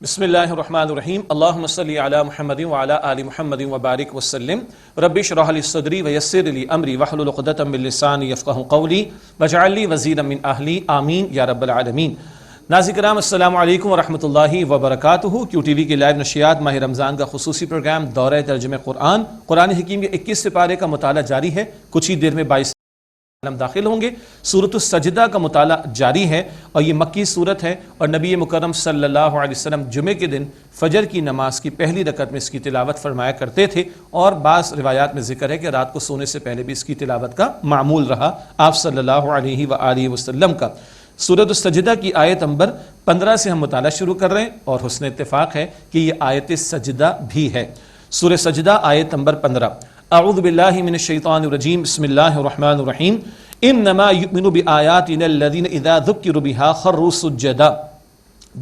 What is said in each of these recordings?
بسم اللہ الرحمن الرحیم اللہم صلی علی محمد وعلی آل محمد وبارک وسلم رب اشرح لی صدری ویسر لی امری واحلل عقدۃ من لسانی یفقہوا قولی واجعل لی وزیرا من اہلی آمین یا رب العالمین۔ ناظرین کرام السلام علیکم ورحمۃ اللہ وبرکاتہ۔ کیو ٹی وی کے لائیو نشریات ماہ رمضان کا خصوصی پروگرام دورہ ترجمہ قرآن حکیم کے 21 سپارے کا مطالعہ جاری ہے۔ کچھ ہی دیر میں 22 داخل ہوں گے۔ سورۃ السجدہ کا مطالعہ جاری ہے اور یہ مکی سورت ہے، اور نبی مکرم صلی اللہ علیہ وسلم جمعے کے دن فجر کی نماز کی پہلی رکعت میں اس کی تلاوت فرمایا کرتے تھے، اور بعض روایات میں ذکر ہے کہ رات کو سونے سے پہلے بھی اس کی تلاوت کا معمول رہا آپ صلی اللہ علیہ وآلہ وسلم کا۔ سورۃ السجدہ کی آیت نمبر 15 سے ہم مطالعہ شروع کر رہے ہیں، اور حسن اتفاق ہے کہ یہ آیت سجدہ بھی ہے۔ سورہ سجدہ آیت نمبر 15۔ اعوذ باللہ من الشیطان الرجیم، بسم اللہ الرحمن الرحیم۔ انما یؤمن بآیاتنا الذین اذا ذکروا بها خروا سجدا۔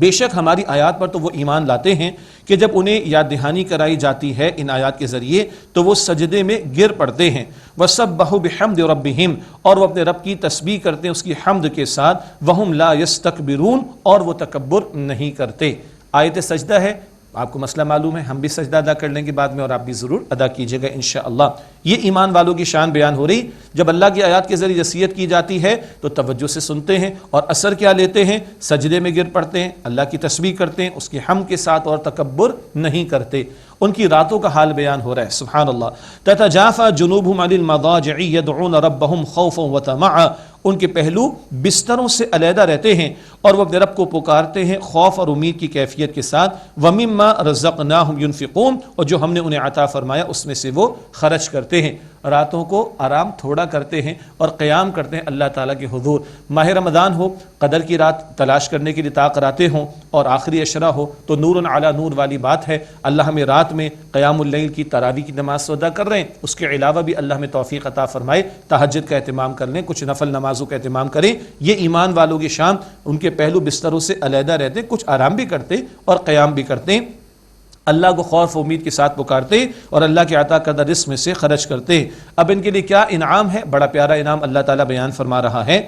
بے شک ہماری آیات پر تو وہ ایمان لاتے ہیں کہ جب انہیں یاد دہانی کرائی جاتی ہے ان آیات کے ذریعے تو وہ سجدے میں گر پڑتے ہیں۔ وَسَبَّحُوا بِحَمْدِ رَبِّهِمْ، اور وہ اپنے رب کی تسبیح کرتے ہیں اس کی حمد کے ساتھ۔ وَهُمْ لَا يَسْتَكْبِرُونَ، اور وہ تکبر نہیں کرتے۔ آیت سجدہ ہے، آپ کو مسئلہ معلوم ہے، ہم بھی سجدہ ادا کر لیں گے بعد میں، اور آپ بھی ضرور ادا کیجئے گا انشاءاللہ۔ یہ ایمان والوں کی شان بیان ہو رہی۔ جب اللہ کی آیات کے ذریعے نصیحت کی جاتی ہے تو توجہ سے سنتے ہیں، اور اثر کیا لیتے ہیں؟ سجدے میں گر پڑتے ہیں، اللہ کی تسبیح کرتے ہیں اس کی حمد کے ساتھ، اور تکبر نہیں کرتے۔ ان کی راتوں کا حال بیان ہو رہا ہے، سبحان اللہ۔ تتجافى جنوبهم عن المضاجع يدعون ربهم خوفا وطمعا، ان کے پہلو بستروں سے علیحدہ رہتے ہیں اور وہ اپنے رب کو پکارتے ہیں خوف اور امید کی کیفیت کے ساتھ۔ وَمِمَّا رَزَقْنَاهُمْ يُنْفِقُونَ، اور جو ہم نے انہیں عطا فرمایا اس میں سے وہ خرچ کرتے ہیں۔ راتوں کو آرام تھوڑا کرتے ہیں اور قیام کرتے ہیں اللہ تعالیٰ کے حضور۔ ماہ رمضان ہو، قدر کی رات تلاش کرنے کے لیے طاق راتیں ہوں، اور آخری عشرہ ہو تو نور علی نور والی بات ہے۔ اللہ ہمیں رات میں قیام اللیل کی تراویح کی نماز ادا کر رہے ہیں، اس کے علاوہ بھی اللہ ہمیں توفیق عطا فرمائے تہجد کا اہتمام کر لیں، کچھ نفل نمازوں کا اہتمام کریں۔ یہ ایمان والوں کی شان، ان کے پہلو بستروں سے علیحدہ رہتے، کچھ آرام بھی کرتے اور قیام بھی کرتے، اللہ کو خوف و امید کے ساتھ پکارتے اور اللہ کے عطا کردہ رزق میں سے خرچ کرتے۔ اب ان کے لیے کیا انعام ہے؟ بڑا پیارا انعام اللہ تعالیٰ بیان فرما رہا ہے۔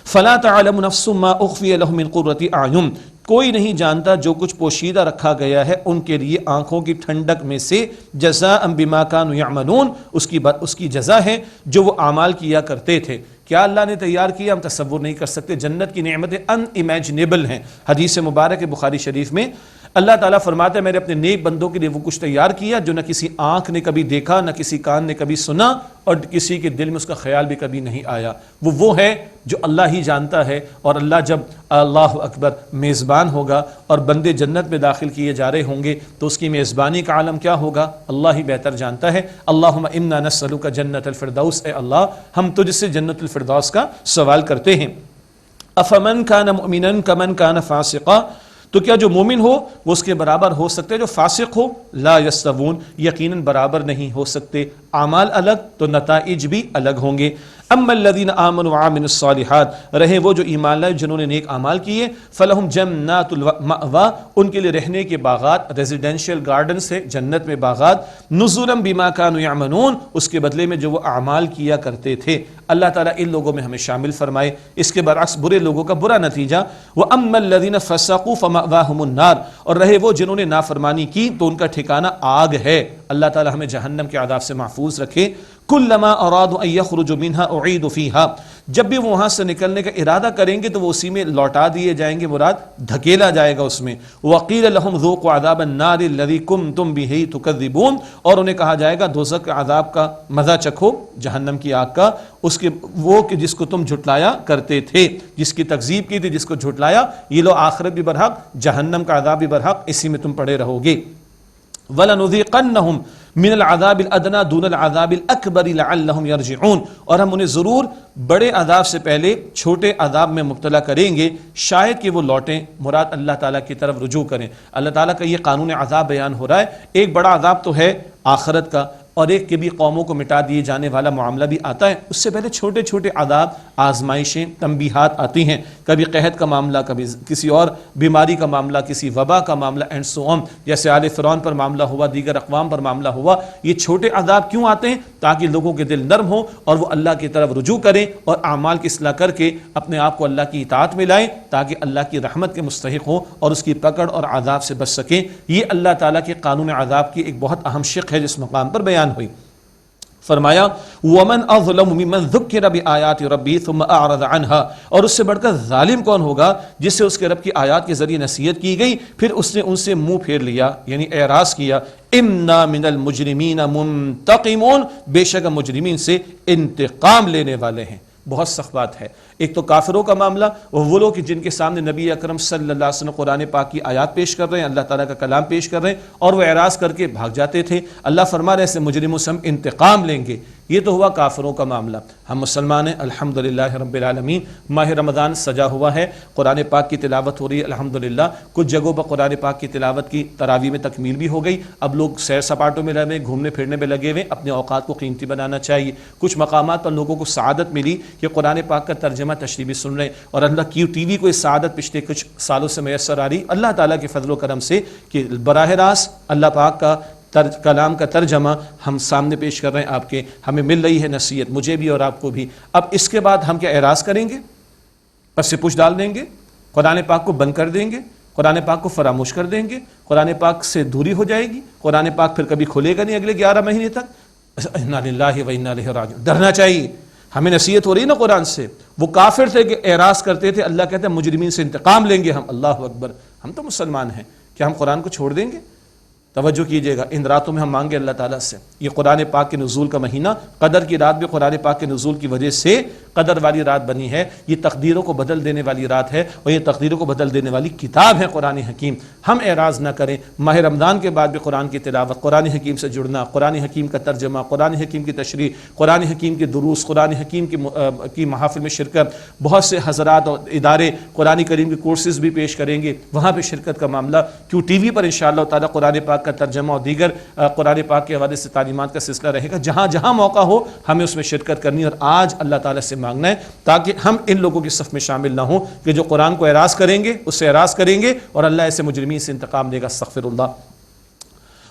فَلَا تَعْلَمُ نَفْسٌ مَّا أُخْفِيَ لَهُم مِّن قُرَّةِ أَعْيُنٍ، کوئی نہیں جانتا جو کچھ پوشیدہ رکھا گیا ہے ان کے لیے آنکھوں کی ٹھنڈک میں سے، جزاء بما كانوا يعملون، اس کی جزا ہے جو وہ اعمال کیا کرتے تھے۔ کیا اللہ نے تیار کیا ہم تصور نہیں کر سکتے۔ جنت کی نعمتیں ان امیجنیبل ہیں۔ حدیث مبارک بخاری شریف میں اللہ تعالیٰ فرماتا ہے میں نے اپنے نیک بندوں کے لیے وہ کچھ تیار کیا جو نہ کسی آنکھ نے کبھی دیکھا، نہ کسی کان نے کبھی سنا، اور کسی کے دل میں اس کا خیال بھی کبھی نہیں آیا۔ وہ ہے جو اللہ ہی جانتا ہے، اور اللہ جب اللہ اکبر میزبان ہوگا اور بندے جنت میں داخل کیے جا رہے ہوں گے تو اس کی میزبانی کا عالم کیا ہوگا اللہ ہی بہتر جانتا ہے۔ اللہم انا نسألک جنت الفردوس، اے اللہ ہم تجھ سے جنت الفردوس کا سوال کرتے ہیں۔ افمن کان مؤمنا کمن کان فاسقا، تو کیا جو مومن ہو وہ اس کے برابر ہو سکتے جو فاسق ہو؟ لا یستوون، یقیناً برابر نہیں ہو سکتے۔ اعمال الگ تو نتائج بھی الگ ہوں گے۔ اما الذین آمنوا وعملوا الصالحات، رہے وہ جو ایمان لائے جنہوں نے نیک اعمال کیے، فلہم جنات المأوی، ان کے لیے رہنے کے باغات، ریزیڈینشیل گارڈنز ہے جنت میں باغات، نزلا بما كانوا يعملون، اس کے بدلے میں جو وہ اعمال کیا کرتے تھے۔ اللہ تعالیٰ ان لوگوں میں ہمیں شامل فرمائے۔ اس کے برعکس برے لوگوں کا برا نتیجہ، وَأَمَّا الَّذِينَ فَسَقُوا فَمَأْوَاهُمُ النَّارُ، اور رہے وہ جنہوں نے نافرمانی کی تو ان کا ٹھکانہ آگ ہے۔ اللہ تعالیٰ ہمیں جہنم کے عذاب سے محفوظ رکھے۔ کلما ارادوا ان یخرجوا منها اعیدوا فیها، جب بھی وہ وہاں سے نکلنے کا ارادہ کریں گے تو وہ اسی میں لوٹا دیے جائیں گے، مراد دھکیلا جائے گا اس میں۔ وقیل لهم ذوقوا عذاب النار الذی کنتم به تکذبون، اور انہیں کہا جائے گا دوزخ کے عذاب کا مزہ چکھو، جہنم کی آگ کا، اس کے وہ کہ جس کو تم جھٹلایا کرتے تھے، جس کی تکذیب کی تھی، جس کو جھٹلایا، یہ لو آخرت بھی برحق، جہنم کا عذاب بھی برحق، اسی میں تم پڑے رہو گے۔ وَلَنُذِيقَنَّهُمْ مِنَ الْعَذَابِ الْأَدْنَىٰ دُونَ الْعَذَابِ الْأَكْبَرِ لَعَلَّهُمْ يَرْجِعُونَ، اور ہم انہیں ضرور بڑے عذاب سے پہلے چھوٹے عذاب میں مبتلا کریں گے، شاید کہ وہ لوٹیں، مراد اللہ تعالیٰ کی طرف رجوع کریں۔ اللہ تعالیٰ کا یہ قانون عذاب بیان ہو رہا ہے۔ ایک بڑا عذاب تو ہے آخرت کا، اور ایک کے بھی قوموں کو مٹا دیے جانے والا معاملہ بھی آتا ہے، اس سے پہلے چھوٹے چھوٹے عذاب، آزمائشیں، تنبیہات آتی ہیں، کبھی قحط کا معاملہ، کبھی کسی اور بیماری کا معاملہ، کسی وبا کا معاملہ اینڈ سو آن، جیسے آل فرعون پر معاملہ ہوا، دیگر اقوام پر معاملہ ہوا۔ یہ چھوٹے عذاب کیوں آتے ہیں؟ تاکہ لوگوں کے دل نرم ہوں اور وہ اللہ کی طرف رجوع کریں اور اعمال کی اصلاح کر کے اپنے آپ کو اللہ کی اطاعت میں لائیں، تاکہ اللہ کی رحمت کے مستحق ہوں اور اس کی پکڑ اور عذاب سے بچ سکیں۔ یہ اللہ تعالیٰ کے قانون عذاب کی ایک بہت اہم شق ہے جس مقام پر بیان ہوئی۔ فرمایا وَمَنْ أَظْلَمُ مِمَّنْ ذُكِّرَ بِآيَاتِ رَبِّهِ ثُمَّ أَعْرَضَ عَنْهَا، اور اس سے بڑھ کر ظالم کون ہوگا جس سے اس کے رب کی آیات کے ذریعے نصیحت کی گئی پھر اس نے ان سے منہ پھیر لیا، یعنی اعراض کیا۔ اِنَّا مِنَ الْمُجْرِمِينَ مُنْتَقِمُونَ، بے شک مجرمین سے انتقام لینے والے ہیں۔ بہت سخت بات ہے۔ ایک تو کافروں کا معاملہ، وہ لوگ جن کے سامنے نبی اکرم صلی اللہ علیہ وسلم قرآن پاک کی آیات پیش کر رہے ہیں، اللہ تعالیٰ کا کلام پیش کر رہے ہیں اور وہ اعراض کر کے بھاگ جاتے تھے۔ اللہ فرما رہے ہیں ایسے مجرموں سے ہم انتقام لیں گے۔ یہ تو ہوا کافروں کا معاملہ۔ ہم مسلمان ہیں الحمدللہ رب العالمین، ماہ رمضان سجا ہوا ہے، قرآن پاک کی تلاوت ہو رہی ہے الحمدللہ۔ کچھ جگہوں پر قرآن پاک کی تلاوت کی تراویح میں تکمیل بھی ہو گئی، اب لوگ سیر سپاٹوں میں لگے، گھومنے پھرنے میں لگے ہوئے، اپنے اوقات کو قیمتی بنانا چاہیے۔ کچھ مقامات پر لوگوں کو سعادت ملی کہ قرآن پاک کا ترجمہ تشریح بھی سن رہے ہیں، اور اللہ کی ٹی وی کو اس سعادت پچھلے کچھ سالوں سے میسر آ رہی اللہ تعالیٰ کے فضل و کرم سے کہ براہ راست اللہ پاک کا کلام کا ترجمہ ہم سامنے پیش کر رہے ہیں آپ کے، ہمیں مل رہی ہے نصیحت، مجھے بھی اور آپ کو بھی۔ اب اس کے بعد ہم کیا اعراض کریں گے؟ پس پوچھ ڈال دیں گے، قرآن پاک کو بند کر دیں گے، قرآن پاک کو فراموش کر دیں گے، قرآن پاک سے دوری ہو جائے گی، قرآن پاک پھر کبھی کھلے گا نہیں اگلے 11 مہینے تک۔ انا للہ و انا الیہ راجعون، ڈرنا چاہیے۔ ہمیں نصیحت ہو رہی ہے نا قرآن سے۔ وہ کافر تھے کہ اعراض کرتے تھے، اللہ کہتے ہیں مجرمین سے انتقام لیں گے ہم۔ اللہ اکبر، ہم تو مسلمان ہیں، کیا ہم قرآن کو چھوڑ دیں گے؟ توجہ کیجئے گا، ان راتوں میں ہم مانگے اللہ تعالیٰ سے۔ یہ قرآن پاک کے نزول کا مہینہ، قدر کی رات بھی قرآن پاک کے نزول کی وجہ سے قدر والی رات بنی ہے۔ یہ تقدیروں کو بدل دینے والی رات ہے اور یہ تقدیروں کو بدل دینے والی کتاب ہے قرآن حکیم۔ ہم اعراض نہ کریں۔ ماہ رمضان کے بعد بھی قرآن کی تلاوت، قرآن حکیم سے جڑنا، قرآن حکیم کا ترجمہ، قرآن حکیم کی تشریح، قرآن حکیم کے دروس، قرآن حکیم کی محافل میں شرکت۔ بہت سے حضرات اور ادارے قرآن کریم کے کورسز بھی پیش کریں گے، وہاں پہ شرکت کا معاملہ کیوں ٹی وی پر انشاءاللہ تعالیٰ قرآن پاک کا ترجمہ اور دیگر قرآن پاک کے حوالے سے تعلیمات کا سلسلہ رہے گا۔ جہاں جہاں موقع ہو ہمیں اس میں شرکت کرنی ہے، اور آج اللہ تعالیٰ سے مانگنا ہے تاکہ ہم ان لوگوں کی صف میں شامل نہ ہوں کہ جو قرآن کو اعراض کریں گے، اس سے اعراض کریں گے اور اللہ ایسے مجرمین سے انتقام لے گا۔ استغفر اللہ۔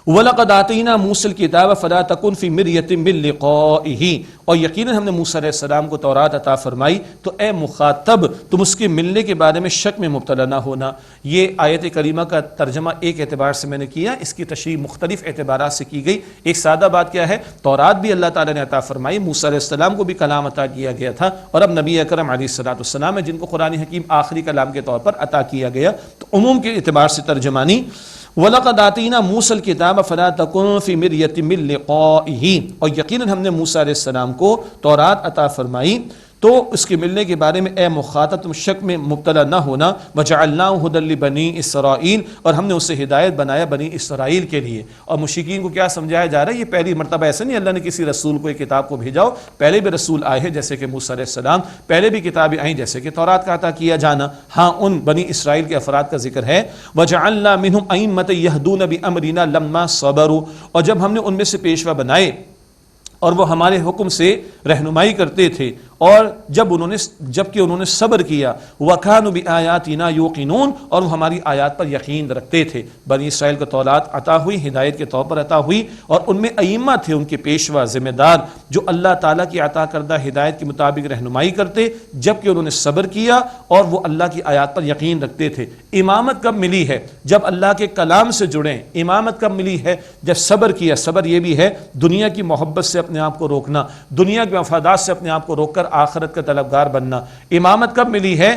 وَلَقَدْ آتَيْنَا مُوسَى الْكِتَابَ فَلَا تَكُنْ فِي مِرْيَةٍ مِّن لِقَائِهِ، اور یقیناً ہم نے موسیٰ علیہ السلام کو تورات عطا فرمائی تو اے مخاطب تم اس کے ملنے کے بارے میں شک میں مبتلا نہ ہونا۔ یہ آیت کریمہ کا ترجمہ ایک اعتبار سے میں نے کیا، اس کی تشریح مختلف اعتبارات سے کی گئی۔ ایک سادہ بات کیا ہے، تورات بھی اللہ تعالیٰ نے عطا فرمائی، موسیٰ علیہ السلام کو بھی کلام عطا کیا گیا تھا، اور اب نبی اکرم علیہ السلام ہے جن کو قرآن حکیم آخری کلام کے طور پر عطا کیا گیا، تو عموم کے اعتبار سے ترجمانی وَلَقَدْ آتَيْنَا مُوسَى الْكِتَابَ فَلَا تَكُنْ فِي مِرْيَةٍ مِّن لِقَائِهِ، اور یقیناً ہم نے موسیٰ علیہ السلام کو تورات عطا فرمائی تو اس کے ملنے کے بارے میں اے مخاطب تم شک میں مبتلا نہ ہونا۔ وَجَعَلْنَاهُ هُدًى لِبَنِي إِسْرَائِيلَ، اور ہم نے اسے ہدایت بنایا بنی اسرائیل کے لیے۔ اور مشرکین کو کیا سمجھایا جا رہا ہے، یہ پہلی مرتبہ ایسا نہیں اللہ نے کسی رسول کو ایک کتاب کو بھیجا ہو، پہلے بھی رسول آئے ہیں جیسے کہ موسیٰ علیہ السلام، پہلے بھی کتابیں آئیں جیسے کہ تورات کا عطا کیا جانا۔ ہاں ان بنی اسرائیل کے افراد کا ذکر ہے، وَجَعَلْنَا مِنْهُمْ أَئِمَّةً يَهْدُونَ بِأَمْرِنَا لَمَّا صَبَرُوا، اور جب ہم نے ان میں سے پیشوا بنائے اور وہ ہمارے حکم سے رہنمائی کرتے تھے، اور جبکہ انہوں نے صبر کیا، وَكَانُوا بِآيَاتِنَا يُوقِنُونَ، اور وہ ہماری آیات پر یقین رکھتے تھے۔ بنی اسرائیل کو تورات عطا ہوئی، ہدایت کے طور پر عطا ہوئی، اور ان میں ائمہ تھے، ان کے پیشوا ذمہ دار جو اللہ تعالیٰ کی عطا کردہ ہدایت کے مطابق رہنمائی کرتے، جبکہ انہوں نے صبر کیا اور وہ اللہ کی آیات پر یقین رکھتے تھے۔ امامت کب ملی ہے؟ جب اللہ کے کلام سے جڑیں۔ امامت کب ملی ہے؟ جب صبر کیا۔ صبر یہ بھی ہے دنیا کی محبت سے اپنے آپ کو روکنا، دنیا کے مفادات سے اپنے آپ کو روک کر آخرت کا طلبگار بننا۔ امامت کب ملی ہے؟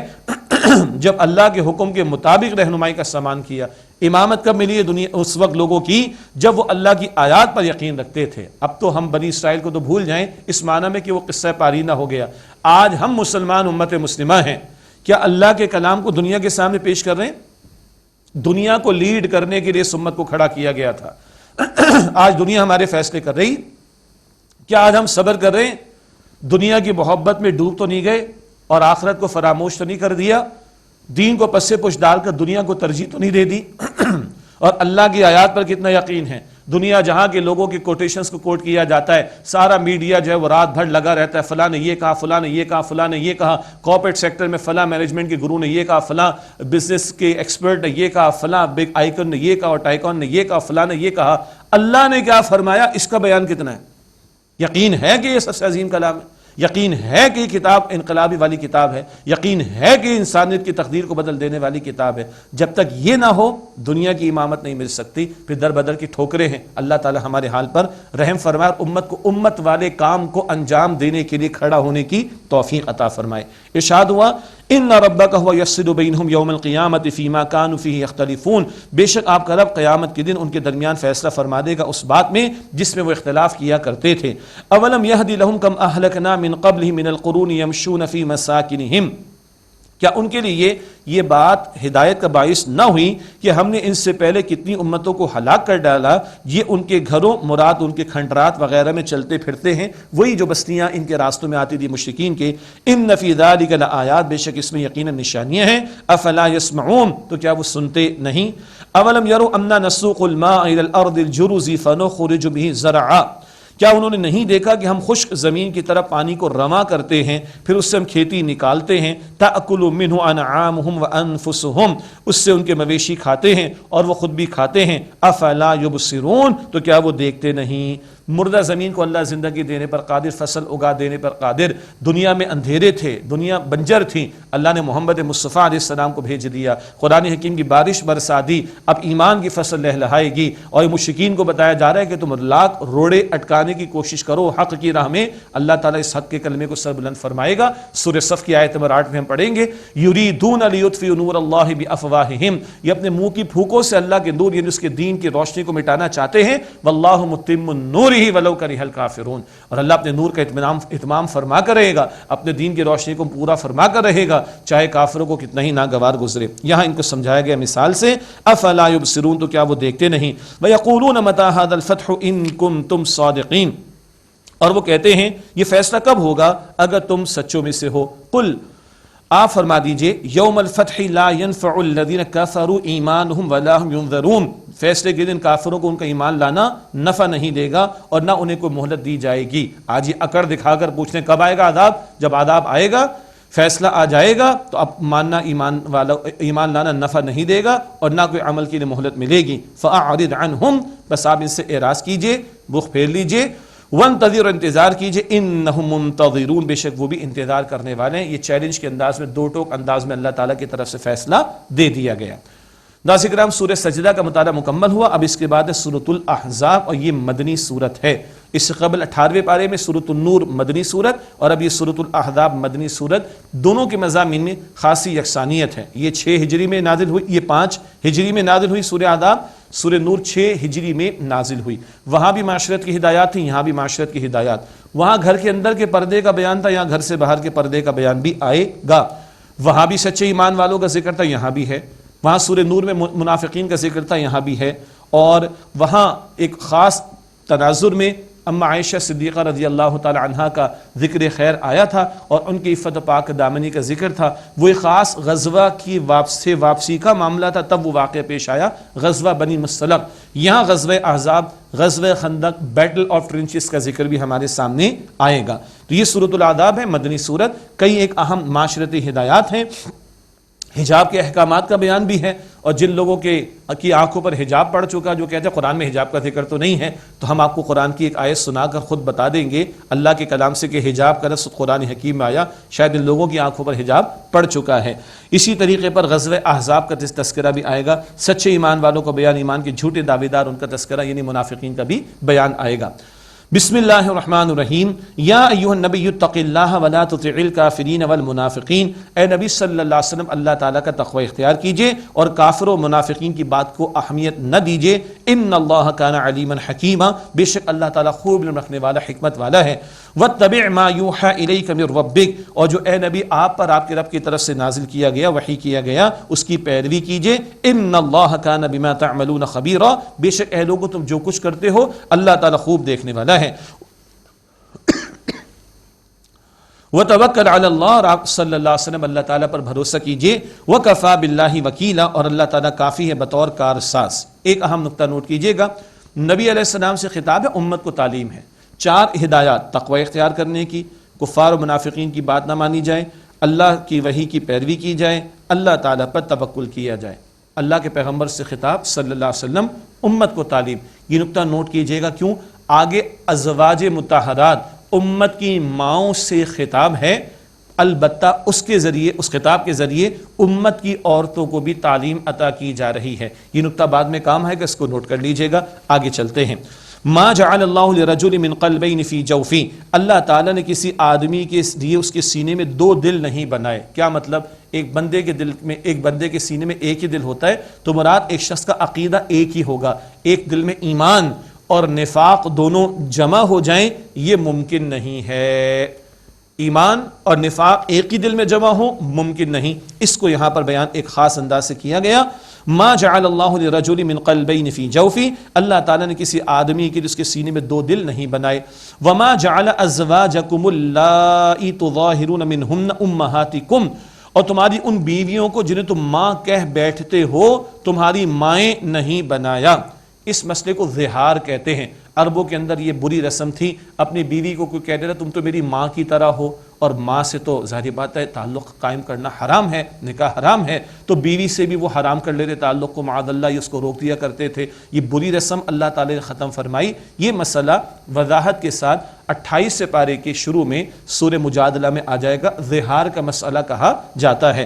جب اللہ کے حکم کے مطابق رہنمائی کا سامان کیا۔ امامت کب ملی ہے دنیا اس وقت لوگوں کی جب وہ اللہ کی آیات پر یقین رکھتے تھے۔ اب تو ہم بنی اسرائیل کو تو بھول جائیں اس معنی میں کہ وہ قصہ پارینہ ہو گیا۔ آج ہم مسلمان امت مسلمہ ہیں، کیا اللہ کے کلام کو دنیا کے سامنے پیش کر رہے ہیں؟ دنیا کو لیڈ کرنے کے لیے اس امت کو کھڑا کیا گیا تھا۔ آج دنیا ہمارے فیصلے کر رہی، کیا آج ہم صبر کر رہے ہیں؟ دنیا کی محبت میں ڈوب تو نہیں گئے اور آخرت کو فراموش تو نہیں کر دیا؟ دین کو پس پش ڈال کر دنیا کو ترجیح تو نہیں دے دی؟ اور اللہ کی آیات پر کتنا یقین ہے؟ دنیا جہاں کے لوگوں کے کوٹیشنز کو کوٹ کیا جاتا ہے، سارا میڈیا جو ہے وہ رات بھر لگا رہتا ہے، فلاں نے یہ کہا، فلاں نے یہ کہا، فلاں نے یہ کہا، کارپوریٹ سیکٹر میں فلاں مینجمنٹ کے گرو نے یہ کہا، فلاں بزنس کے ایکسپرٹ نے یہ کہا، فلاں بگ آئیکن نے یہ کہا اور ٹائیکن نے یہ کہا، فلاں نے یہ کہا۔ اللہ نے کیا فرمایا، اس کا بیان کتنا ہے؟ یقین ہے کہ یہ سب سے عظیم کلام ہے، یقین ہے کہ یہ کتاب انقلابی والی کتاب ہے، یقین ہے کہ انسانیت کی تقدیر کو بدل دینے والی کتاب ہے۔ جب تک یہ نہ ہو دنیا کی امامت نہیں مل سکتی، پھر در بدر کی ٹھوکریں ہیں۔ اللہ تعالی ہمارے حال پر رحم فرمائے اور امت کو امت والے کام کو انجام دینے کے لیے کھڑا ہونے کی توفیق عطا فرمائے۔ ارشاد ہوا ان ربک هو یفصل بینہم یوم القیامۃ فیما کانوا فیہ یختلفون، بے شک آپ کا رب قیامت کے دن ان کے درمیان فیصلہ فرما دے گا اس بات میں جس میں وہ اختلاف کیا کرتے تھے۔ اولم یہد لہم کم اہلکنا من قبلہم من القرون یمشون فی مساکنہم، کیا ان کے لیے یہ بات ہدایت کا باعث نہ ہوئی کہ ہم نے ان سے پہلے کتنی امتوں کو ہلاک کر ڈالا، یہ ان کے گھروں مراد ان کے کھنڈرات وغیرہ میں چلتے پھرتے ہیں، وہی جو بستیاں ان کے راستوں میں آتی تھی مشرکین کے۔ ان فی ذلک لآیات، بے شک اس میں یقیناً نشانیاں ہیں۔ افلا یسمعون، تو کیا وہ سنتے نہیں؟ اولم یروا انا نسوق الماء الی الارض الجرز فنخرج به زرعا، کیا انہوں نے نہیں دیکھا کہ ہم خشک زمین کی طرف پانی کو رواں کرتے ہیں، پھر اس سے ہم کھیتی نکالتے ہیں۔ تأکل منہ انعامہم وانفسہم، اس سے ان کے مویشی کھاتے ہیں اور وہ خود بھی کھاتے ہیں۔ افلا یبصرون، تو کیا وہ دیکھتے نہیں؟ مردہ زمین کو اللہ زندگی دینے پر قادر، فصل اگا دینے پر قادر۔ دنیا میں اندھیرے تھے، دنیا بنجر تھی، اللہ نے محمد مصطفیٰ علیہ السلام کو بھیج دیا، قرآن حکیم کی بارش برسا دی، اب ایمان کی فصل لہلہائے گی۔ اور مشرکین کو بتایا جا رہا ہے کہ تم لاکھ روڑے اٹکانے کی کوشش کرو حق کی راہ میں، اللہ تعالیٰ اس حق کے کلمے کو سر بلند فرمائے گا۔ سورہ صف کی آیت نمبر 8 میں ہم پڑھیں گے یریدون لیطفئوا نور اللہ بافواہہم، یہ اپنے منہ کی پھوکوں سے اللہ کے نور یعنی اس کے دین کی روشنی کو مٹانا چاہتے ہیں۔ واللہ متم النور ولو کرہ الکافرون، اور اللہ اپنے نور کا اتمام فرما کر رہے گا، اپنے دین کی روشنی کو پورا فرما کر رہے گا، چاہے کافروں کو کتنا ہی ناگوار گزرے۔ یہاں ان کو سمجھایا گیا مثال سے، افلا یبصرون، تو کیا وہ دیکھتے نہیں؟ ویقولون متی ھذا الفتح ان کنتم صادقین، اور وہ کہتے ہیں یہ فیصلہ کب ہوگا اگر تم سچوں میں سے ہو۔ قل، آپ فرما دیجئے یوم الفتح لا ينفع الذین کفروا ایمانہم ولا ھم ینظرون، فیصلے کے دن کافروں کو ان کا ایمان لانا نفع نہیں دے گا اور نہ انہیں کوئی مہلت دی جائے گی۔ آج یہ اکڑ دکھا کر پوچھنے کب آئے گا عذاب، جب عذاب آئے گا، فیصلہ آ جائے گا تو اب ماننا ایمان لانا نفع نہیں دے گا اور نہ کوئی عمل کے لیے مہلت ملے گی۔ فاعرض عنہم، بس آپ ان سے اعراض کیجئے، رخ پھیر لیجئے۔ وانتظر، انتظار کیجئے، انہم منتظرون، بے شک وہ بھی انتظار کرنے والے ہیں۔ یہ چیلنج کے انداز میں، دو ٹوک انداز میں اللہ تعالیٰ کی طرف سے فیصلہ دے دیا گیا۔ ناظرین کرام، سورہ سجدہ کا مطالعہ مکمل ہوا، اب اس کے بعد ہے سورۃ الاحزاب، اور یہ مدنی سورت ہے۔ اس سے قبل 18ویں پارے میں سورۃ النور مدنی سورت، اور اب یہ سورۃ الاحزاب مدنی سورت، دونوں کے مضامین میں خاصی یکسانیت ہے۔ یہ 6 ہجری میں نازل ہوئی، یہ 5 ہجری میں نازل ہوئی سورہ احزاب، سورہ نور 6 ہجری میں نازل ہوئی۔ وہاں بھی معاشرت کی ہدایات تھیں، یہاں بھی معاشرت کی ہدایات۔ وہاں گھر کے اندر کے پردے کا بیان تھا، یہاں گھر سے باہر کے پردے کا بیان بھی آئے گا۔ وہاں بھی سچے ایمان والوں کا ذکر تھا، یہاں بھی ہے۔ وہاں سورہ نور میں منافقین کا ذکر تھا، یہاں بھی ہے۔ اور وہاں ایک خاص تناظر میں اما عائشہ صدیقہ رضی اللہ تعالی عنہا کا ذکر خیر آیا تھا اور ان کی عفت پاک دامنی کا ذکر تھا۔ وہ ایک خاص غزوہ کی واپسی کا معاملہ تھا، تب وہ واقعہ پیش آیا، غزوہ بنی مصطلق۔ یہاں غزوہ احزاب، غزوہ خندق، بیٹل آف ٹرنچز کا ذکر بھی ہمارے سامنے آئے گا۔ تو یہ سورۃ الاحزاب ہے، مدنی سورت۔ کئی ایک اہم معاشرتی ہدایات ہیں، حجاب کے احکامات کا بیان بھی ہے، اور جن لوگوں کی آنکھوں پر حجاب پڑ چکا، جو کہتے ہیں قرآن میں حجاب کا ذکر تو نہیں ہے، تو ہم آپ کو قرآن کی ایک آیت سنا کر خود بتا دیں گے اللہ کے کلام سے کہ حجاب کا لفظ قرآن حکیم میں آیا، شاید ان لوگوں کی آنکھوں پر حجاب پڑ چکا ہے۔ اسی طریقے پر غزوہ احزاب کا تذکرہ بھی آئے گا، سچے ایمان والوں کا بیان، ایمان کے جھوٹے دعوے دار ان کا تذکرہ یعنی منافقین کا بھی بیان آئے گا۔ بسم اللہ الرحمن الرحیم، یا ایھا النبی اتق اللہ ولا تطع الکافرین والمنافقین، اے نبی صلی اللہ علیہ وسلم اللہ تعالیٰ کا تقوی اختیار کیجئے اور کافر و منافقین کی بات کو اہمیت نہ دیجئے۔ ان اللہ کان علیما حکیما، بے شک اللہ تعالیٰ خوب علم رکھنے والا، حکمت والا ہے۔ واتبع ما یوحی الیک من ربک، اور جو اے نبی آپ پر آپ کے رب کی طرف سے نازل کیا گیا، وحی کیا گیا، اس کی پیروی کیجئے۔ ان اللہ کان بما تعملون خبیرا، بے شک اے لوگو تم جو کچھ کرتے ہو اللہ تعالیٰ خوب دیکھنے والا ہے۔ وتوکل علی اللہ، اور آپ صلی اللہ علیہ وسلم اللہ تعالیٰ پر بھروسہ کیجئے۔ وکفی باللہ وکیلا، اور اللہ تعالیٰ کافی ہے بطور کارساز۔ ایک اہم نقطہ نوٹ کیجئے گا، نبی علیہ السلام سے خطاب ہے، امت کو تعلیم ہے۔ 4 ہدایات: تقوی اختیار کرنے کی، کفار و منافقین کی بات نہ مانی جائے، اللہ کی وحی کی پیروی کی جائے، اللہ تعالیٰ پر توکل کیا جائے۔ اللہ کے پیغمبر سے خطاب صلی اللہ علیہ وسلم، امت کو تعلیم۔ یہ نقطہ نوٹ کیجئے گا، کیوں؟ آگے ازواج مطہرات، امت کی ماؤں سے خطاب ہے، البتہ اس کے ذریعے، اس خطاب کے ذریعے امت کی عورتوں کو بھی تعلیم عطا کی جا رہی ہے۔ یہ نقطہ بعد میں کام ہے کہ اس کو نوٹ کر لیجئے گا۔ آگے چلتے ہیں۔ ما جعل اللہ لرجل من قلبین فی جوفی، اللہ تعالیٰ نے کسی آدمی کے لیے اس کے سینے میں 2 دل نہیں بنائے۔ کیا مطلب؟ ایک بندے کے دل میں، ایک بندے کے سینے میں ایک ہی دل ہوتا ہے، تو مراد ایک شخص کا عقیدہ ایک ہی ہوگا۔ ایک دل میں ایمان اور نفاق دونوں جمع ہو جائیں، یہ ممکن نہیں ہے۔ ایمان اور نفاق ایک ہی دل میں جمع ہو، ممکن نہیں۔ اس کو یہاں پر بیان ایک خاص انداز سے کیا گیا۔ ما جعل اللہ لرجل من قلبین فی جوفی، اللہ تعالیٰ نے کسی آدمی کے اس کے سینے میں 2 دل نہیں بنائے۔ وما جعل ازواجکم اللائی تظاہرون منہن امہاتکم، اور تمہاری ان بیویوں کو جنہیں تم ماں کہہ بیٹھتے ہو، تمہاری مائیں نہیں بنایا۔ اس مسئلے کو ظہار کہتے ہیں۔ عربوں کے اندر یہ بری رسم تھی، اپنی بیوی کو کوئی کہہ دیتا تم تو میری ماں کی طرح ہو، اور ماں سے تو ظاہری بات ہے تعلق قائم کرنا حرام ہے، نکاح حرام ہے، تو بیوی سے بھی وہ حرام کر لیتے تعلق کو، معاذ اللہ، یہ اس کو روک دیا کرتے تھے۔ یہ بری رسم اللہ تعالی نے ختم فرمائی۔ یہ مسئلہ وضاحت کے ساتھ 28 پارے کے شروع میں سورہ مجادلہ میں آ جائے گا، ظہار کا مسئلہ کہا جاتا ہے۔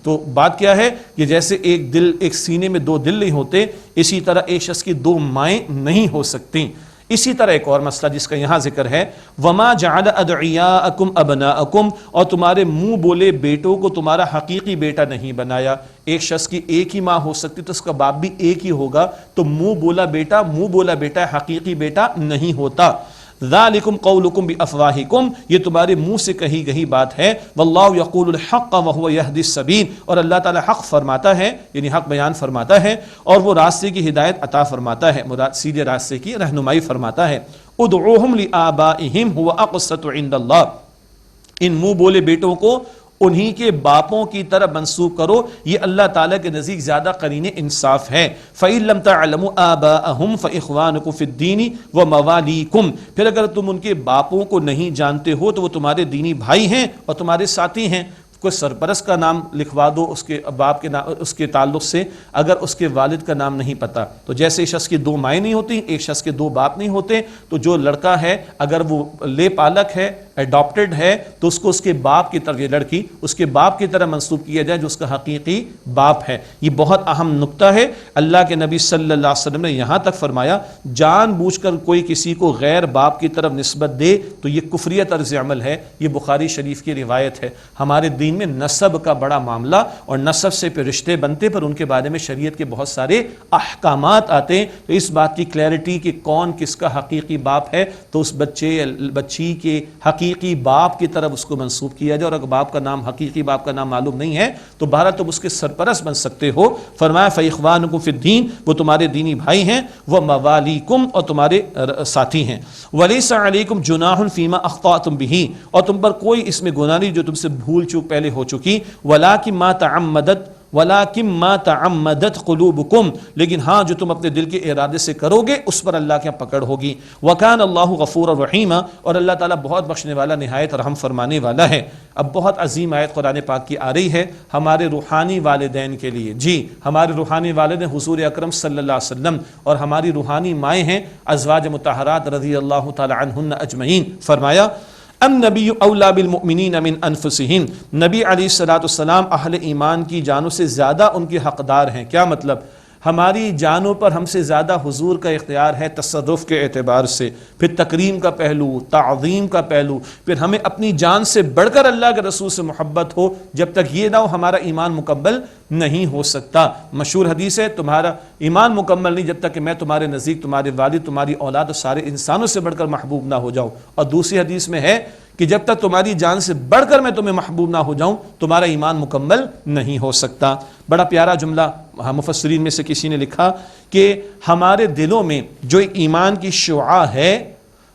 تو بات کیا ہے کہ جیسے ایک سینے میں 2 دل نہیں ہوتے، اسی طرح ایک شخص کی 2 مائیں نہیں ہو سکتی۔ اسی طرح ایک اور مسئلہ جس کا یہاں ذکر ہے، وما جعل ادعیاءکم ابناءکم، اور تمہارے منہ بولے بیٹوں کو تمہارا حقیقی بیٹا نہیں بنایا۔ ایک شخص کی ایک ہی ماں ہو سکتی تو اس کا باپ بھی ایک ہی ہوگا، تو منہ بولا بیٹا حقیقی بیٹا نہیں ہوتا۔ ذالکم قولکم بافواہکم، یہ تمہارے منہ سے کہی گئی بات ہے۔ واللہ یقول الحق وہو یہدی السبیل، اور اللہ تعالی حق فرماتا ہے، یعنی حق بیان فرماتا ہے، اور وہ راستے کی ہدایت عطا فرماتا ہے، مراد سیدھے راستے کی رہنمائی فرماتا ہے۔ ادعوہم لآبائہم هو اقسط عند اللہ، ان منہ بولے بیٹوں کو انہی کے باپوں کی طرف منسوب کرو، یہ اللہ تعالیٰ کے نزدیک زیادہ قرین انصاف ہے۔ فَإِن لَمْ تَعْلَمُوا آبَاءَهُمْ فَإِخْوَانُكُمْ فِي الدِّينِ وَمَوَالِيكُمْ، پھر اگر تم ان کے باپوں کو نہیں جانتے ہو تو وہ تمہارے دینی بھائی ہیں اور تمہارے ساتھی ہیں۔ کوئی سرپرست کا نام لکھوا دو اس کے باپ کے نام، اس کے تعلق سے، اگر اس کے والد کا نام نہیں پتا، تو جیسے شخص کی 2 مائیں نہیں ہوتی، ایک شخص کے 2 باپ نہیں ہوتے، تو جو لڑکا ہے اگر وہ لے پالک ہے، ایڈاپٹڈ ہے، تو اس کو اس کے باپ کی طرف، یہ لڑکی اس کے باپ کی طرح منسوب کیا جائے جو اس کا حقیقی باپ ہے۔ یہ بہت اہم نقطہ ہے۔ اللہ کے نبی صلی اللہ علیہ وسلم نے یہاں تک فرمایا، جان بوجھ کر کوئی کسی کو غیر باپ کی طرف نسبت دے تو یہ کفریہ طرز عمل ہے۔ یہ بخاری شریف کی روایت ہے۔ ہمارے دین میں نسب کا بڑا معاملہ، اور نسب سے پھر رشتے بنتے، پر ان کے بارے میں شریعت کے بہت سارے احکامات آتے ہیں۔ تو اس بات کی کلیئرٹی کہ کون کس کا حقیقی باپ ہے، تو اس بچی کے حقیقی باپ کی طرف اس کو منسوب کیا جائے، اور اگر باپ کا نام، حقیقی باپ کا نام معلوم نہیں ہے تو بہرحال تم اس کے سرپرست بن سکتے ہو۔ فرمایا فَإِخْوَانُكُمْ فِي الدِّينِ، وہ تمہارے دینی بھائی ہیں، وَمَوَالِيكُمْ، اور تمہارے ساتھی ہیں۔ وَلَيْسَ عَلَيْكُمْ جُنَاحٌ فِيمَا أَخْطَأْتُمْ بِهِ، اور تم پر کوئی اس میں گناہ نہیں جو تم سے بھول چوک پہلے ہو چکی۔ وَلَكِن مَا تَعَمَّدَتْ قُلُوبُكُمْ، لیکن ہاں جو تم اپنے دل کے ارادے سے کرو گے اس پر اللہ کے پکڑ ہوگی۔ وَكَانَ اللَّهُ غَفُورًا رَحِيمًا، اور اللہ تعالیٰ بہت بخشنے والا، نہایت رحم فرمانے والا ہے۔ اب بہت عظیم آیت قرآن پاک کی آ رہی ہے ہمارے روحانی والدین کے لیے۔ جی، ہمارے روحانی والدین حضور اکرم صلی اللہ علیہ وسلم، اور ہماری روحانی مائیں ہیں ازواج مطہرات رضی اللہ تعالی عنہن اجمعین۔ فرمایا النبی اولا بالمؤمنین من انفسہم، نبی علیہ السلام اہل ایمان کی جانوں سے زیادہ ان کے حقدار ہیں۔ کیا مطلب؟ ہماری جانوں پر ہم سے زیادہ حضور کا اختیار ہے تصرف کے اعتبار سے، پھر تکریم کا پہلو، تعظیم کا پہلو، پھر ہمیں اپنی جان سے بڑھ کر اللہ کے رسول سے محبت ہو، جب تک یہ نہ ہو ہمارا ایمان مکمل نہیں ہو سکتا۔ مشہور حدیث ہے، تمہارا ایمان مکمل نہیں جب تک کہ میں تمہارے نزدیک، تمہارے والد، تمہاری اولاد اور سارے انسانوں سے بڑھ کر محبوب نہ ہو جاؤں۔ اور دوسری حدیث میں ہے کہ جب تک تمہاری جان سے بڑھ کر میں تمہیں محبوب نہ ہو جاؤں تمہارا ایمان مکمل نہیں ہو سکتا۔ بڑا پیارا جملہ مفسرین میں سے کسی نے لکھا کہ ہمارے دلوں میں جو ایمان کی شعاع ہے،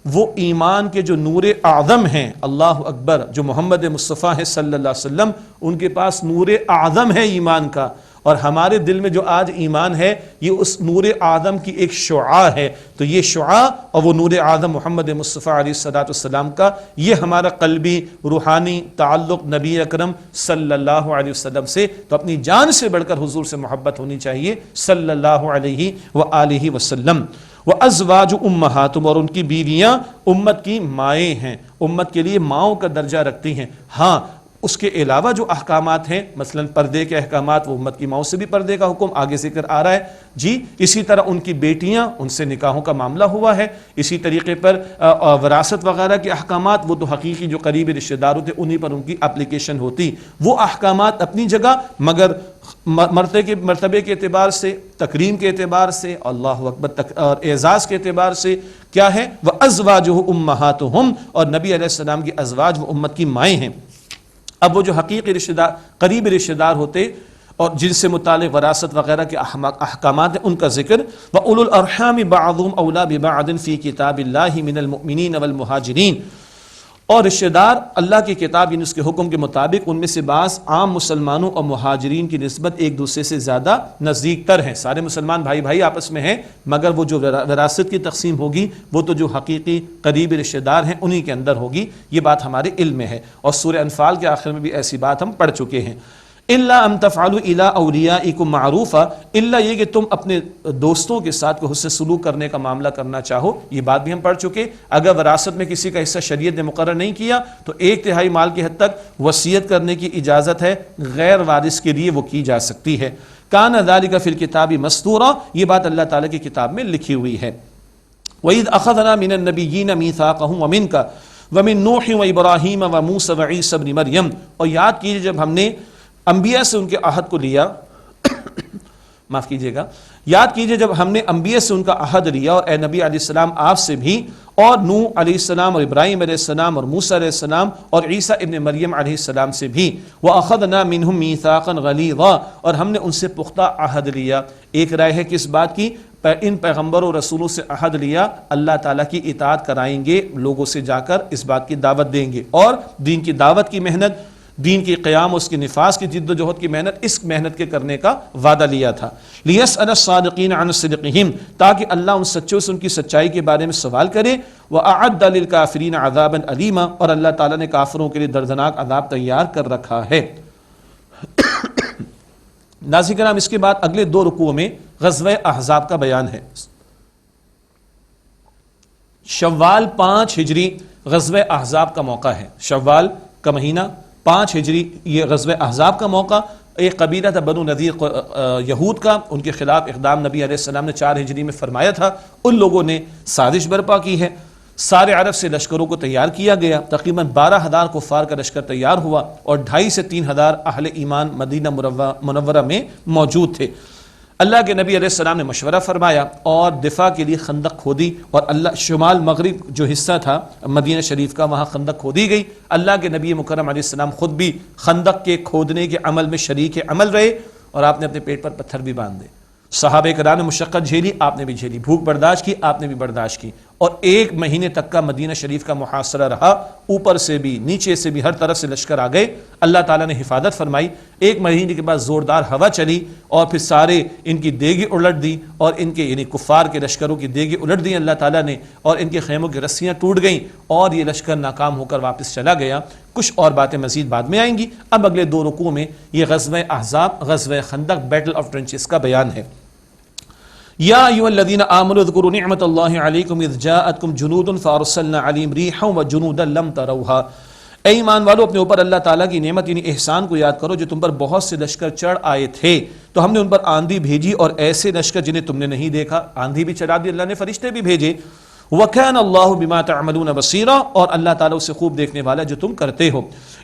وہ ایمان کے جو نور اعظم ہیں، اللہ اکبر، جو محمد مصطفیٰ ہے صلی اللہ علیہ وسلم، ان کے پاس نور اعظم ہے ایمان کا، اور ہمارے دل میں جو آج ایمان ہے یہ اس نور اعظم کی ایک شعاع ہے. تو یہ شعاع اور وہ نور اعظم محمد مصطفیٰ علیہ الصلوۃ والسلام کا یہ ہمارا قلبی روحانی تعلق نبی اکرم صلی اللہ علیہ وسلم سے. تو اپنی جان سے بڑھ کر حضور سے محبت ہونی چاہیے صلی اللہ علیہ وآلہ وسلم. وَأَزْوَاجُ أُمَّهَاتُمْ، اور ان کی بیویاں امت کی مائیں ہیں، امت کے لیے ماؤں کا درجہ رکھتی ہیں. ہاں اس کے علاوہ جو احکامات ہیں مثلا پردے کے احکامات، وہ امت کی ماؤں سے بھی پردے کا حکم آگے ذکر آ رہا ہے جی. اسی طرح ان کی بیٹیاں، ان سے نکاحوں کا معاملہ ہوا ہے. اسی طریقے پر وراثت وغیرہ کے احکامات، وہ تو حقیقی جو قریبی رشتہ دار ہوتے انہی پر ان کی اپلیکیشن ہوتی. وہ احکامات اپنی جگہ، مگر مرتبے کے اعتبار سے، تکریم کے اعتبار سے، اللہ اکبر، اور اعزاز کے اعتبار سے کیا ہے؟ وَأَزْوَاجُهُ أُمَّهَاتُهُمْ، اور نبی علیہ السلام کی ازواج وہ امت کی مائیں ہیں. اب وہ جو حقیقی رشتہ دار، قریبی رشتہ دار ہوتے اور جن سے متعلق وراثت وغیرہ کے احکامات ہیں ان کا ذکر. وَأُولُو الْأَرْحَامِ بَعْضُهُمْ أَوْلَىٰ بِبَعْضٍ فِي كِتَابِ اللَّهِ مِنَ الْمُؤْمِنِينَ وَالْمُهَاجِرِينَ، اور رشتہ دار اللہ کی کتاب یعنی اس کے حکم کے مطابق ان میں سے بعض عام مسلمانوں اور مہاجرین کی نسبت ایک دوسرے سے زیادہ نزدیک تر ہیں. سارے مسلمان بھائی بھائی آپس میں ہیں، مگر وہ جو وراثت کی تقسیم ہوگی وہ تو جو حقیقی قریبی رشتہ دار ہیں انہی کے اندر ہوگی. یہ بات ہمارے علم میں ہے، اور سورہ انفال کے آخر میں بھی ایسی بات ہم پڑھ چکے ہیں. الا ان تفعلوا الى اولیائکم معروفا، الا یہ کہ تم اپنے دوستوں کے ساتھ کوئی حسن سلوک کرنے کا معاملہ کرنا چاہو. یہ بات بھی ہم پڑھ چکے. اگر وراثت میں کسی کا حصہ شریعت نے مقرر نہیں کیا تو 1/3 مال کی حد تک وصیت کرنے کی اجازت ہے، غیر وارث کے لیے وہ کی جا سکتی ہے. کان ذلک فی الکتاب مسطورا، یہ بات اللہ تعالیٰ کی کتاب میں لکھی ہوئی ہے. وَإِذْ أَخَذْنَا مِنَ النَّبِيِّينَ مِيثَاقَهُمْ وَمِنْكَ وَمِن نُوحٍ وَإِبْرَاهِيمَ وَمُوسَىٰ وَعِيسَىٰ ابْنِ مَرْيَمَ، اور یاد کیجئے جب ہم نے انبیاء سے ان کے عہد کو لیا معاف کیجئے گا، یاد کیجئے جب ہم نے انبیاء سے ان کا عہد لیا، اور اے نبی علیہ السلام آپ سے بھی، اور نوح علیہ السلام اور ابراہیم علیہ السلام اور موسیٰ علیہ السلام اور عیسیٰ ابن مریم علیہ السلام سے بھی. وَأَخَذْنَا مِنْهُمْ مِيثَاقًا غَلِيظًا، اور ہم نے ان سے پختہ عہد لیا. ایک رائے ہے کس بات کی؟ ان پیغمبروں و رسولوں سے عہد لیا اللہ تعالیٰ کی اطاعت کرائیں گے، لوگوں سے جا کر اس بات کی دعوت دیں گے، اور دین کی دعوت کی محنت، دین کی قیام، اس کی نفاذ کی جد و جہد کی محنت، اس محنت کے کرنے کا وعدہ لیا تھا. لِيَسْأَلَ الصَّادِقِينَ عَنْ صِدْقِهِمْ، تاکہ اللہ ان سچوں سے ان کی سچائی کے بارے میں سوال کرے. وَأَعَدَّ لِلْكَافِرِينَ عَذَابًا أَلِيمًا، اور اللہ تعالیٰ نے کافروں کے لیے دردناک عذاب تیار کر رکھا ہے. ناظرین کرام، اس کے بعد اگلے 2 رکوع میں غزوہ احزاب کا بیان ہے. شوال 5 ہجری غزوہ احزاب کا موقع ہے. شوال کا مہینہ 5 ہجری یہ غزوہ احزاب کا موقع. ایک قبیلہ تھا بنو نذیر یہود کا، ان کے خلاف اقدام نبی علیہ السلام نے 4 ہجری میں فرمایا تھا. ان لوگوں نے سازش برپا کی ہے. سارے عرب سے لشکروں کو تیار کیا گیا. تقریباً 12,000 کفار کا لشکر تیار ہوا، اور 2,500 سے 3,000 اہل ایمان مدینہ منورہ میں موجود تھے. اللہ کے نبی علیہ السلام نے مشورہ فرمایا اور دفاع کے لیے خندق کھودی، اور اللہ شمال مغرب جو حصہ تھا مدینہ شریف کا وہاں خندق کھودی گئی. اللہ کے نبی مکرم علیہ السلام خود بھی خندق کے کھودنے کے عمل میں شریک عمل رہے، اور آپ نے اپنے پیٹ پر پتھر بھی باندھ دے. صحابہ کرام نے مشقت جھیلی، آپ نے بھی جھیلی. بھوک برداشت کی، آپ نے بھی برداشت کی. اور 1 مہینے تک کا مدینہ شریف کا محاصرہ رہا. اوپر سے بھی نیچے سے بھی ہر طرف سے لشکر آ گئے. اللہ تعالیٰ نے حفاظت فرمائی. 1 مہینے کے بعد زوردار ہوا چلی، اور پھر سارے ان کی دیگیں الٹ دی، اور ان کے یعنی کفار کے لشکروں کی دیگیں الٹ دی اللہ تعالیٰ نے، اور ان کے خیموں کی رسیاں ٹوٹ گئیں، اور یہ لشکر ناکام ہو کر واپس چلا گیا. کچھ اور باتیں مزید بعد میں آئیں گی. اب اگلے 2 رکوع میں یہ غزوہ احزاب، غزوہ خندق، بیٹل آف ٹرنچز کا بیان ہے. یا ایھا الذین آمنوا اذکروا نعمت اللہ علیکم اذ جاءتکم جنود فارسلنا علیہم ریحا وجنودا لم تروها. اے ایمان والو، اپنے اوپر اللہ تعالیٰ کی نعمت یعنی احسان کو یاد کرو جو تم پر بہت سے لشکر چڑھ آئے تھے، تو ہم نے ان پر آندھی بھیجی اور ایسے لشکر جنہیں تم نے نہیں دیکھا. آندھی بھی چلا دی اللہ نے، فرشتے بھی بھیجے. وَكَانَ اللَّهُ بِمَا تَعْمَلُونَ بَصِيرًا، اور اللہ تعالیٰ اسے خوب دیکھنے والا جو تم کرتے ہو.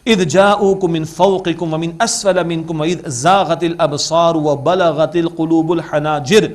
اذ جاءوكم من فوقكم ومن اسفل منكم واذ زاغت الابصار وبلغت القلوب الحناجر.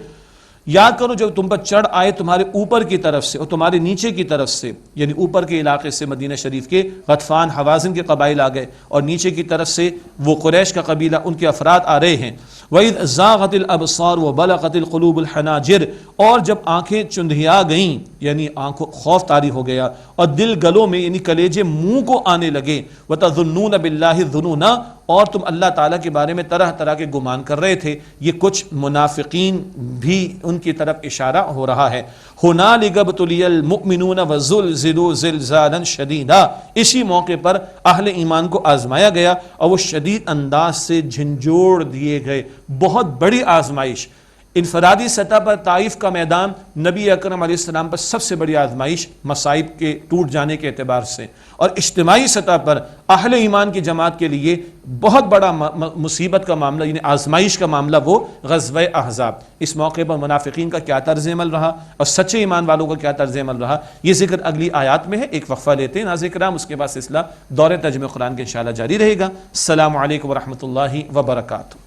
یاد کرو جب تم پر چڑھ آئے تمہارے اوپر کی طرف سے اور تمہارے نیچے کی طرف سے، یعنی اوپر کے علاقے سے مدینہ شریف کے غطفان حوازن کے قبائل آ گئے، اور نیچے کی طرف سے وہ قریش کا قبیلہ ان کے افراد آ رہے ہیں. وَإِذْ زَاغَتِ الْأَبْصَارُ وَبَلَغَتِ الْقُلُوبُ الْحَنَاجِرَ، اور جب آنکھیں چندھیا گئیں یعنی آنکھوں خوف طاری ہو گیا، اور دل گلوں میں یعنی کلیجے منہ کو آنے لگے. وَتَظُنُّونَ بِاللَّهِ الظُّنُونَ، اور تم اللہ تعالیٰ کے بارے میں طرح طرح کے گمان کر رہے تھے. یہ کچھ منافقین بھی ان کی طرف اشارہ ہو رہا ہے. ہنالک ابتلی المؤمنون وزلزلوا زلزالا شدیدا، اسی موقع پر اہل ایمان کو آزمایا گیا اور وہ شدید انداز سے جھنجھوڑ دیے گئے. بہت بڑی آزمائش. انفرادی سطح پر طائف کا میدان نبی اکرم علیہ السلام پر سب سے بڑی آزمائش مصائب کے ٹوٹ جانے کے اعتبار سے، اور اجتماعی سطح پر اہل ایمان کی جماعت کے لیے بہت بڑا مصیبت کا معاملہ، یعنی آزمائش کا معاملہ وہ غزوہ احزاب. اس موقع پر منافقین کا کیا طرز عمل رہا اور سچے ایمان والوں کا کیا طرز عمل رہا، یہ ذکر اگلی آیات میں ہے. ایک وقفہ لیتے ہیں ناظرین کرام، اس کے بعد سلسلہ دور ترجمہ قرآن کے انشاءاللہ جاری رہے گا. السلام علیکم ورحمۃ اللہ وبرکاتہ.